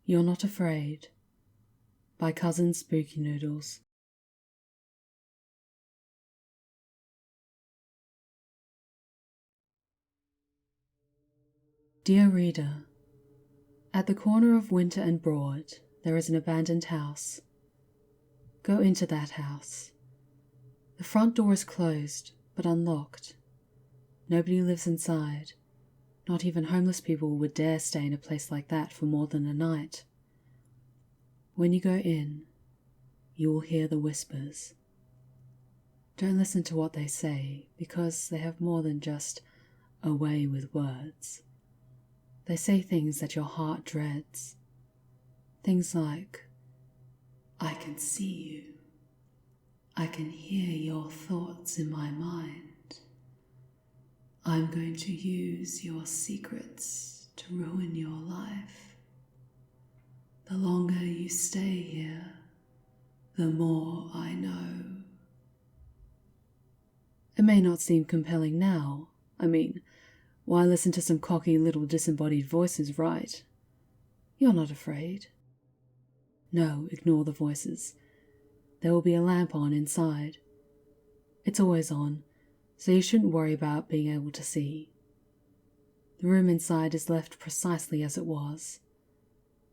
You're Not Afraid by CousinSpookyNoodles. Dear reader, at the corner of Winter and Broad there is an abandoned house. Go into that house. The front door is closed but unlocked. Nobody lives inside. Not even homeless people would dare stay in a place like that for more than a night. When you go in, you will hear the whispers. Don't listen to what they say, because they have more than just a way with words. They say things that your heart dreads. Things like, I can see you. I can hear your thoughts in my mind. I'm going to use your secrets to ruin your life. The longer you stay here, the more I know. It may not seem compelling now. I mean, why listen to some cocky little disembodied voices, right? You're not afraid. No, ignore the voices. There will be a lamp on inside. It's always on, so you shouldn't worry about being able to see. The room inside is left precisely as it was.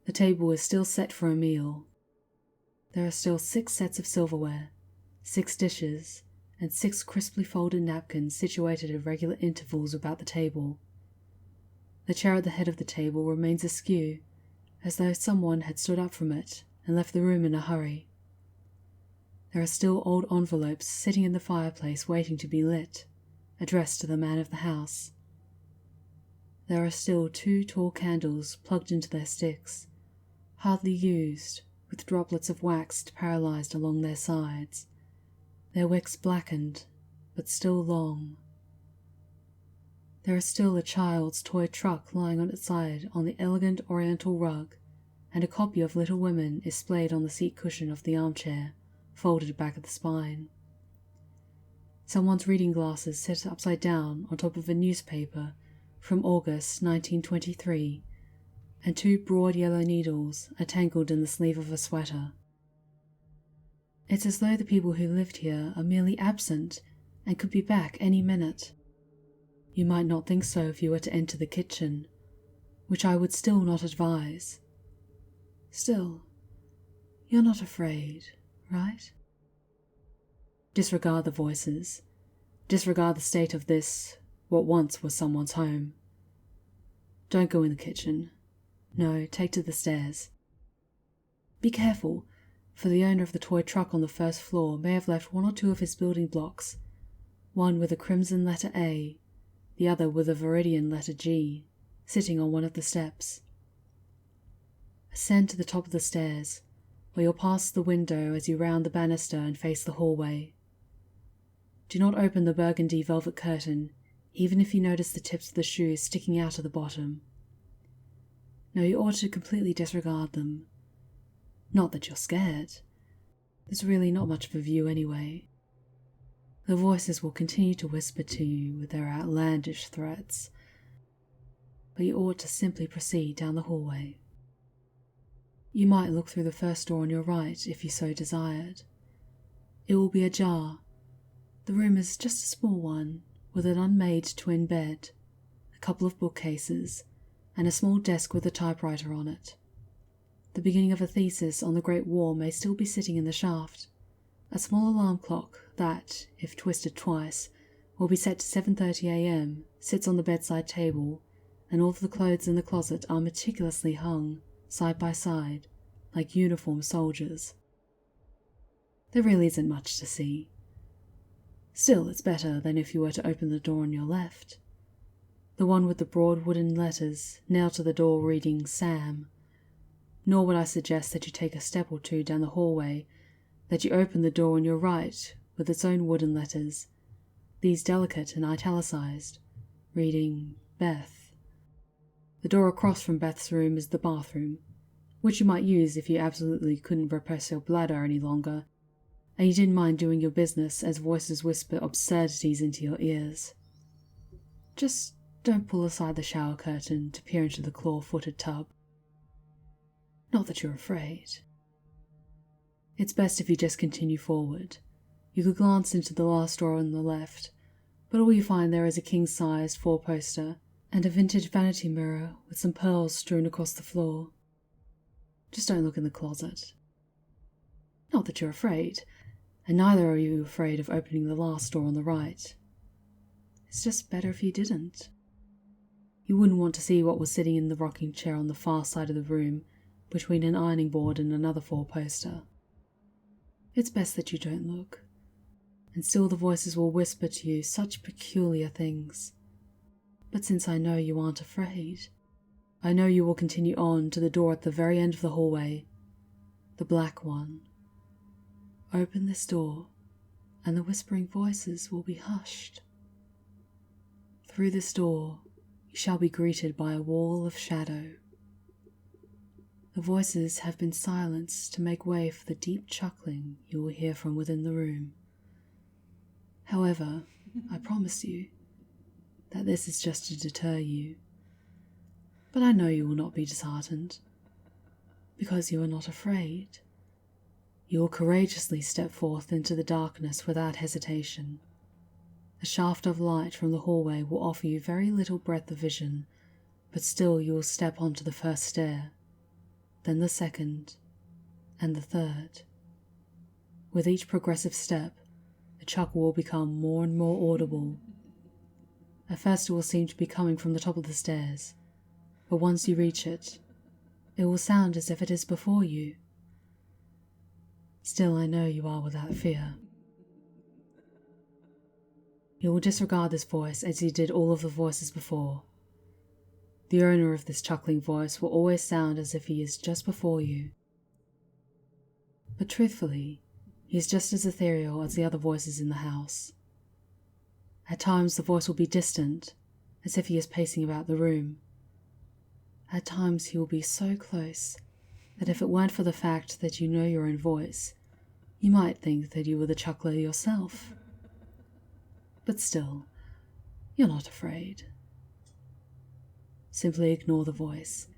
The table is still set for a meal. There are still 6 sets of silverware, 6 dishes, and 6 crisply folded napkins situated at regular intervals about the table. The chair at the head of the table remains askew, as though someone had stood up from it and left the room in a hurry. There are still old envelopes sitting in the fireplace waiting to be lit, addressed to the man of the house. There are still 2 tall candles plugged into their sticks, hardly used, with droplets of wax paralyzed along their sides, their wicks blackened, but still long. There is still a child's toy truck lying on its side on the elegant oriental rug, and a copy of Little Women is splayed on the seat cushion of the armchair, folded back at the spine. Someone's reading glasses sit upside down on top of a newspaper from August 1923, and 2 broad yellow needles are tangled in the sleeve of a sweater. It's as though the people who lived here are merely absent and could be back any minute. You might not think so if you were to enter the kitchen, which I would still not advise. Still, you're not afraid, right? Disregard the voices. Disregard the state of this, what once was someone's home. Don't go in the kitchen. No, take to the stairs. Be careful, for the owner of the toy truck on the first floor may have left 1 or 2 of his building blocks, one with a crimson letter A, the other with a viridian letter G, sitting on one of the steps. Ascend to the top of the stairs, where you'll pass the window as you round the banister and face the hallway. Do not open the burgundy velvet curtain, even if you notice the tips of the shoes sticking out of the bottom. No, you ought to completely disregard them. Not that you're scared. There's really not much of a view anyway. The voices will continue to whisper to you with their outlandish threats, but you ought to simply proceed down the hallway. You might look through the first door on your right if you so desired. It will be ajar. The room is just a small one, with an unmade twin bed, a couple of bookcases, and a small desk with a typewriter on it. The beginning of a thesis on the Great War may still be sitting in the shaft. A small alarm clock that, if twisted twice, will be set to 7:30 a.m. sits on the bedside table, and all of the clothes in the closet are meticulously hung, side by side, like uniformed soldiers. There really isn't much to see. Still, it's better than if you were to open the door on your left. The one with the broad wooden letters nailed to the door reading Sam. Nor would I suggest that you take a step or 2 down the hallway, that you open the door on your right with its own wooden letters, these delicate and italicized, reading Beth. The door across from Beth's room is the bathroom, which you might use if you absolutely couldn't repress your bladder any longer, and you didn't mind doing your business as voices whisper absurdities into your ears. Just don't pull aside the shower curtain to peer into the claw-footed tub. Not that you're afraid. It's best if you just continue forward. You could glance into the last drawer on the left, but all you find there is a king-sized four-poster and a vintage vanity mirror with some pearls strewn across the floor. Just don't look in the closet. Not that you're afraid, and neither are you afraid of opening the last door on the right. It's just better if you didn't. You wouldn't want to see what was sitting in the rocking chair on the far side of the room, between an ironing board and another four-poster. It's best that you don't look, and still the voices will whisper to you such peculiar things. But since I know you aren't afraid, I know you will continue on to the door at the very end of the hallway, the black one. Open this door, and the whispering voices will be hushed. Through this door, you shall be greeted by a wall of shadow. The voices have been silenced to make way for the deep chuckling you will hear from within the room. However, I promise you that this is just to deter you. But I know you will not be disheartened, because you are not afraid. You will courageously step forth into the darkness without hesitation. A shaft of light from the hallway will offer you very little breadth of vision, but still you will step onto the first stair, then the second, and the third. With each progressive step, the chuckle will become more and more audible. At first it will seem to be coming from the top of the stairs, but once you reach it, it will sound as if it is before you. Still, I know you are without fear. You will disregard this voice as you did all of the voices before. The owner of this chuckling voice will always sound as if he is just before you. But truthfully, he is just as ethereal as the other voices in the house. At times the voice will be distant, as if he is pacing about the room. At times he will be so close that if it weren't for the fact that you know your own voice, you might think that you were the chuckler yourself. But still, you're not afraid. Simply ignore the voice,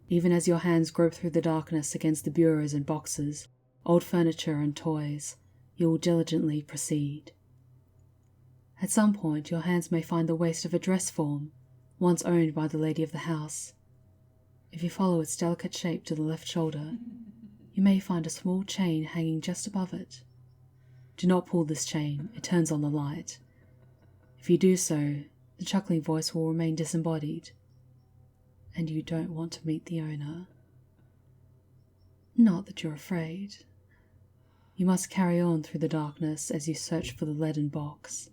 even as your hands grope through the darkness against the bureaus and boxes, old furniture and toys. You will diligently proceed. At some point your hands may find the waist of a dress form, once owned by the lady of the house. If you follow its delicate shape to the left shoulder, you may find a small chain hanging just above it. Do not pull this chain, it turns on the light. If you do so, the chuckling voice will remain disembodied, and you don't want to meet the owner. Not that you're afraid. You must carry on through the darkness as you search for the leaden box.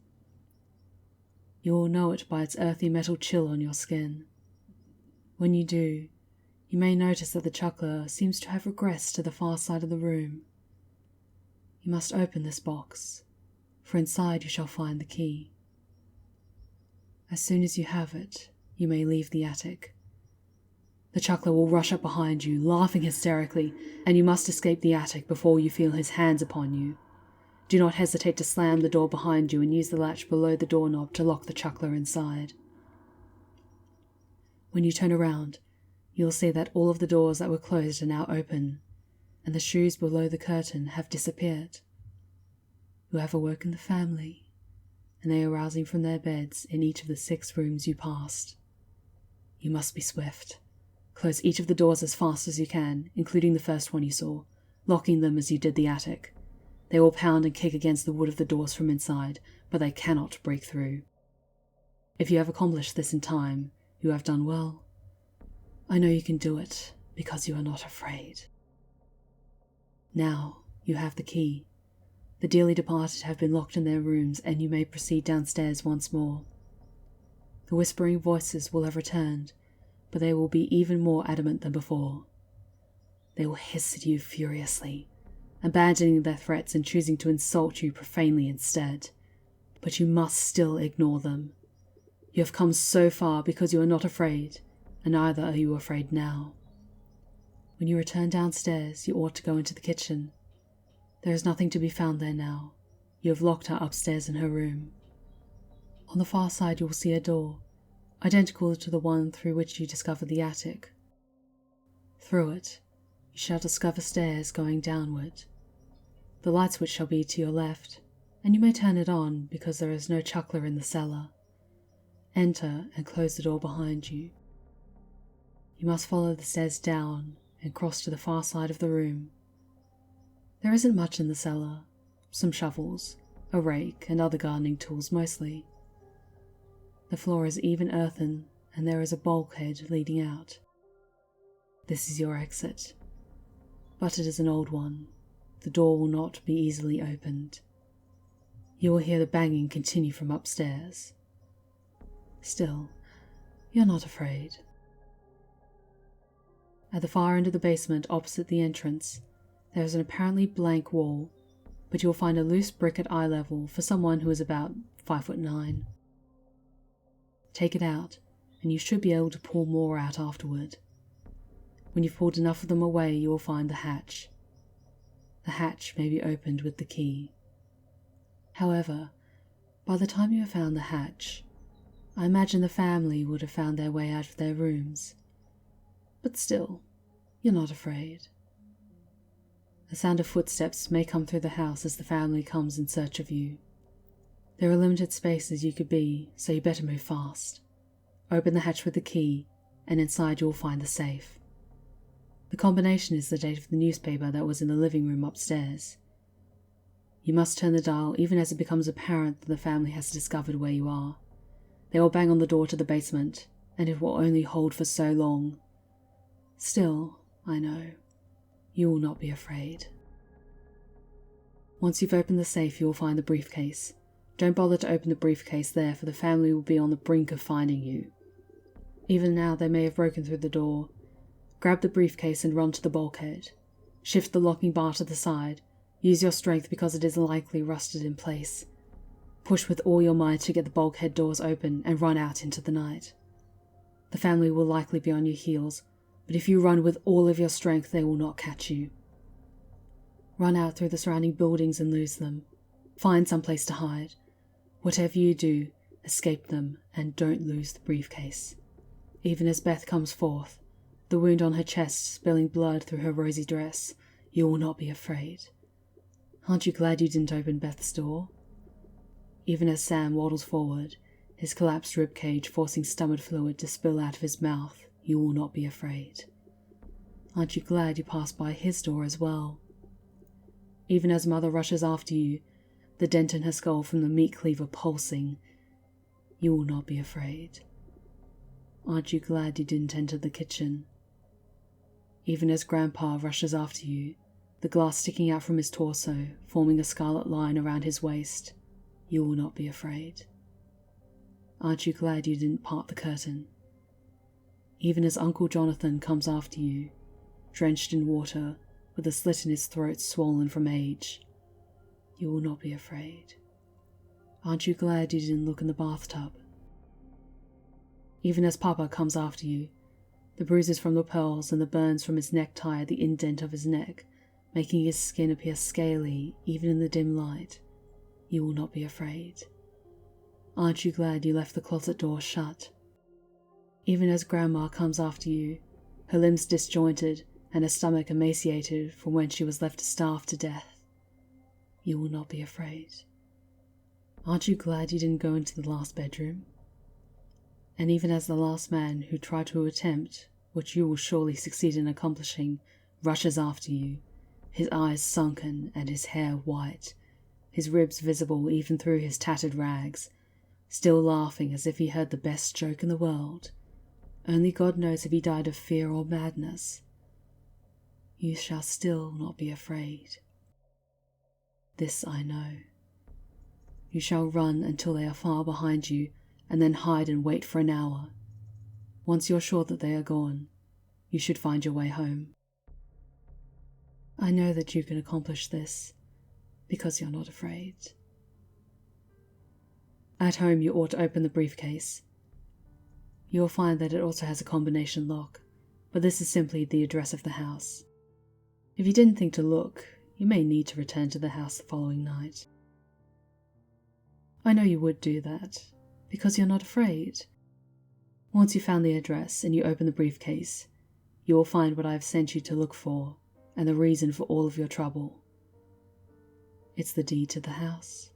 You will know it by its earthy metal chill on your skin. When you do, you may notice that the chuckler seems to have regressed to the far side of the room. You must open this box, for inside you shall find the key. As soon as you have it, you may leave the attic. The chuckler will rush up behind you, laughing hysterically, and you must escape the attic before you feel his hands upon you. Do not hesitate to slam the door behind you and use the latch below the doorknob to lock the chuckler inside. When you turn around, you'll see that all of the doors that were closed are now open, and the shoes below the curtain have disappeared. You have awoken the family, and they are rousing from their beds in each of the 6 rooms you passed. You must be swift. Close each of the doors as fast as you can, including the first one you saw, locking them as you did the attic. They will pound and kick against the wood of the doors from inside, but they cannot break through. If you have accomplished this in time, you have done well. I know you can do it, because you are not afraid. Now, you have the key. The dearly departed have been locked in their rooms, and you may proceed downstairs once more. The whispering voices will have returned, but they will be even more adamant than before. They will hiss at you furiously, abandoning their threats and choosing to insult you profanely instead. But you must still ignore them. You have come so far because you are not afraid, and neither are you afraid now. When you return downstairs, you ought to go into the kitchen. There is nothing to be found there now. You have locked her upstairs in her room. On the far side you will see a door, identical to the one through which you discovered the attic. Through it, You shall discover stairs going downward. The light switch shall be to your left, and you may turn it on because there is no chuckler in the cellar. Enter and close the door behind you. You must follow the stairs down and cross to the far side of the room. There isn't much in the cellar, some shovels, a rake, and other gardening tools mostly. The floor is even earthen, and there is a bulkhead leading out. This is your exit, but it is an old one. The door will not be easily opened. You will hear the banging continue from upstairs. Still, you're not afraid. At the far end of the basement opposite the entrance, there is an apparently blank wall, but you'll find a loose brick at eye level for someone who is about 5'9". Take it out, and you should be able to pull more out afterward. When you've pulled enough of them away, you will find the hatch. The hatch may be opened with the key. However, by the time you have found the hatch, I imagine the family would have found their way out of their rooms. But still, you're not afraid. The sound of footsteps may come through the house as the family comes in search of you. There are limited spaces you could be, so you better move fast. Open the hatch with the key, and inside you'll find the safe. The combination is the date of the newspaper that was in the living room upstairs. You must turn the dial even as it becomes apparent that the family has discovered where you are. They will bang on the door to the basement, and it will only hold for so long. Still, I know, you will not be afraid. Once you've opened the safe, you will find the briefcase. Don't bother to open the briefcase there, for the family will be on the brink of finding you. Even now, they may have broken through the door. Grab the briefcase and run to the bulkhead. Shift the locking bar to the side. Use your strength because it is likely rusted in place. Push with all your might to get the bulkhead doors open and run out into the night. The family will likely be on your heels, but if you run with all of your strength, they will not catch you. Run out through the surrounding buildings and lose them. Find some place to hide. Whatever you do, escape them and don't lose the briefcase. Even as Beth comes forth, the wound on her chest spilling blood through her rosy dress, you will not be afraid. Aren't you glad you didn't open Beth's door? Even as Sam waddles forward, his collapsed ribcage forcing stomach fluid to spill out of his mouth, you will not be afraid. Aren't you glad you passed by his door as well? Even as Mother rushes after you, the dent in her skull from the meat cleaver pulsing, you will not be afraid. Aren't you glad you didn't enter the kitchen? Even as Grandpa rushes after you, the glass sticking out from his torso, forming a scarlet line around his waist, you will not be afraid. Aren't you glad you didn't part the curtain? Even as Uncle Jonathan comes after you, drenched in water, with a slit in his throat swollen from age, you will not be afraid. Aren't you glad you didn't look in the bathtub? Even as Papa comes after you, the bruises from the pearls and the burns from his necktie at the indent of his neck, making his skin appear scaly even in the dim light, you will not be afraid. Aren't you glad you left the closet door shut? Even as Grandma comes after you, her limbs disjointed and her stomach emaciated from when she was left to starve to death, you will not be afraid. Aren't you glad you didn't go into the last bedroom? And even as the last man who tried to attempt, which you will surely succeed in accomplishing, rushes after you, his eyes sunken and his hair white, his ribs visible even through his tattered rags, still laughing as if he heard the best joke in the world, only God knows if he died of fear or madness, you shall still not be afraid. This I know. You shall run until they are far behind you, and then hide and wait for an hour. Once you're sure that they are gone, you should find your way home. I know that you can accomplish this, because you're not afraid. At home you ought to open the briefcase. You will find that it also has a combination lock, but this is simply the address of the house. If you didn't think to look, you may need to return to the house the following night. I know you would do that, because you're not afraid. Once you found the address and you open the briefcase, you will find what I have sent you to look for, and the reason for all of your trouble. It's the deed to the house.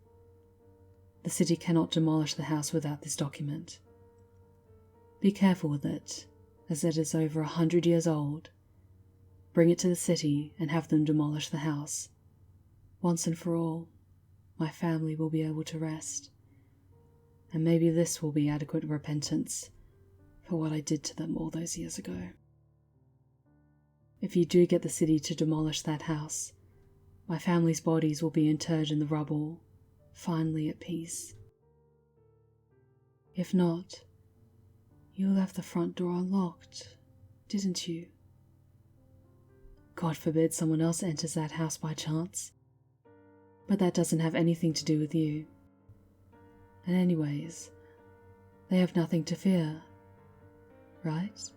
The city cannot demolish the house without this document. Be careful with it, as it is over 100 years old. Bring it to the city and have them demolish the house. Once and for all, my family will be able to rest. And maybe this will be adequate repentance for what I did to them all those years ago. If you do get the city to demolish that house, my family's bodies will be interred in the rubble, finally at peace. If not, you left the front door unlocked, didn't you? God forbid someone else enters that house by chance. But that doesn't have anything to do with you. And anyways, they have nothing to fear, right?